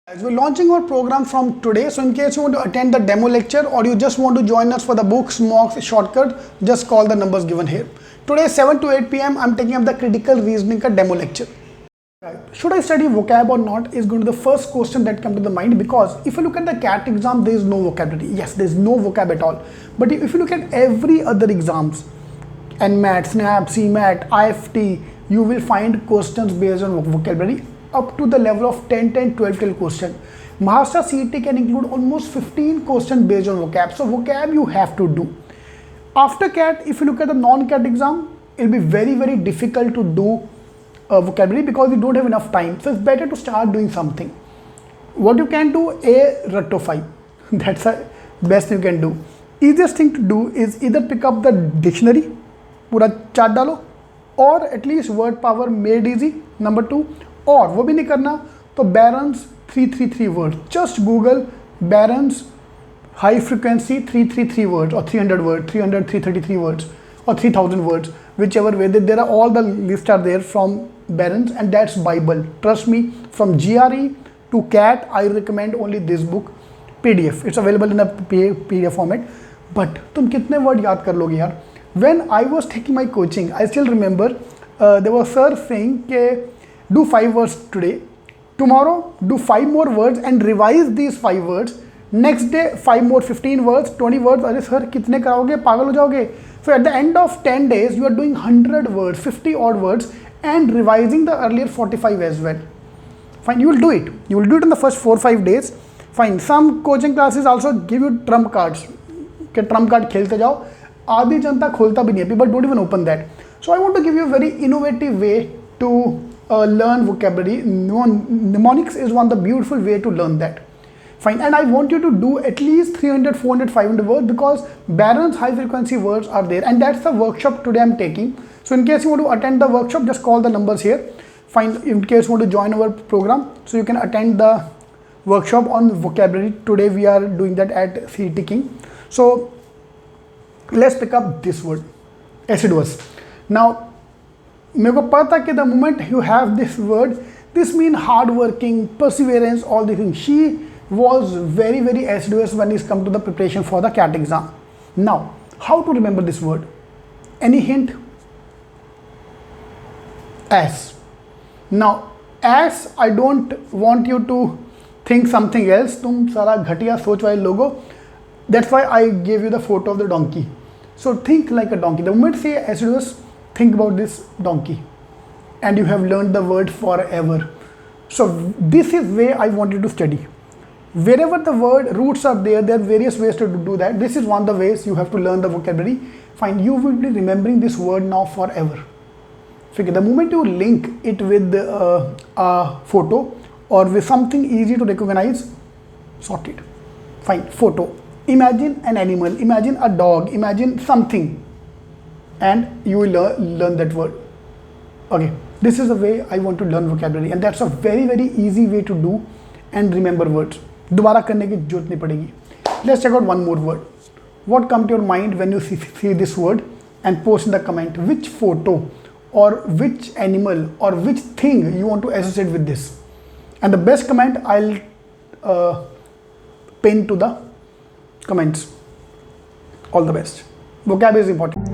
Guys, we're launching our program from today, so in case you want to attend the demo lecture or you just want to join us for the books, mocks, shortcut, just call the numbers given here. Today 7 to 8 p.m. I'm taking up the critical reasoning ka demo lecture. Right. Should I study vocab or not is going to be the first question that comes to the mind, because if you look at the CAT exam, there is no vocabulary. Yes, there is no vocab at all. But if you look at every other exams, NMAT, SNAP, CMAT, IFT, you will find questions based on vocabulary up to the level of 10, 12 question. Maharashtra CET can include almost 15 questions based on vocab. So vocab you have to do. After CAT, if you look at the non-CAT exam, it will be very difficult to do vocabulary because you don't have enough time. So it's better to start doing something. What you can do, rectify. That's the best you can do. Easiest thing to do is either pick up the dictionary, पूरा chart डालो, or at least word power made easy, number 2, और वो भी नहीं करना तो Barron's 333 words. Just Google Barron's high frequency 333 words or 300 words, 300, 333 words or 3000 words, whichever way. There are all the lists are there from Barron's, and that's Bible. Trust me, from GRE to CAT, I recommend only this book, PDF. It's available in a PDF format. But तुम कितने word याद कर लोगे यार? When I was taking my coaching, I still remember there was sir saying के do 5 words today, tomorrow do 5 more words and revise these 5 words, next day 5 more, 15 words, 20 words. अरे sir कितने कराओगे, पागल हो जाओगे. So at the end of 10 days you are doing 100 words, 50 odd words and revising the earlier 45 as well. Fine, you will do it. You will do it in the first 4-5 days. Fine, some coaching classes also give you trump cards. कि trump card खेलते जाओ. आधी जनता खोलता भी नहीं है. People don't even open that. So I want to give you a very innovative way to learn vocabulary. Mnemonics is one of the beautiful way to learn that. Fine, and I want you to do at least 300, 400, 500 words because Barron's high frequency words are there, and that's the workshop today I'm taking. So in case you want to attend the workshop, just call the numbers here. Fine, in case you want to join our program, so you can attend the workshop on vocabulary. Today we are doing that at CET King. So let's pick up this word, assiduous. Now मेरे को पता कि the moment you have this word, this means hard working, perseverance, all the things. She was very assiduous when it comes to the preparation for the CAT exam. Now, how to remember this word? Any hint? As. Now, as I don't want you to think something else. तुम सारा घटिया सोच वाले लोगो. That's why I gave you the photo of the donkey. So think like a donkey. The moment say assiduous, think about this donkey, and you have learned the word forever. So this is way I want you to study. Wherever the word roots are there, there are various ways to do that. This is one of the ways you have to learn the vocabulary. Fine, you will be remembering this word now forever. So the moment you link it with a photo or with something easy to recognize, sorted. Fine, photo. Imagine an animal, imagine a dog, imagine something, and you will learn that word. Okay, this is the way I want to learn vocabulary, and that's a very easy way to do and remember words. दोबारा करने की जरूरत नहीं पड़ेगी. Let's check out one more word. What comes to your mind when you see this word, and post in the comment which photo or which animal or which thing you want to associate with this. And the best comment I'll pin to the comments. All the best. Vocab is important.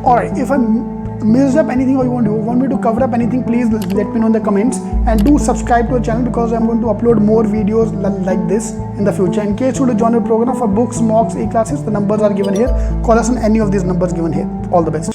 Alright, if I missed up anything or you want me to cover up anything, please let me know in the comments, and do subscribe to the channel because I'm going to upload more videos like this in the future. In case you want to join the program for books, mocks, e-classes, the numbers are given here. Call us on any of these numbers given here. All the best.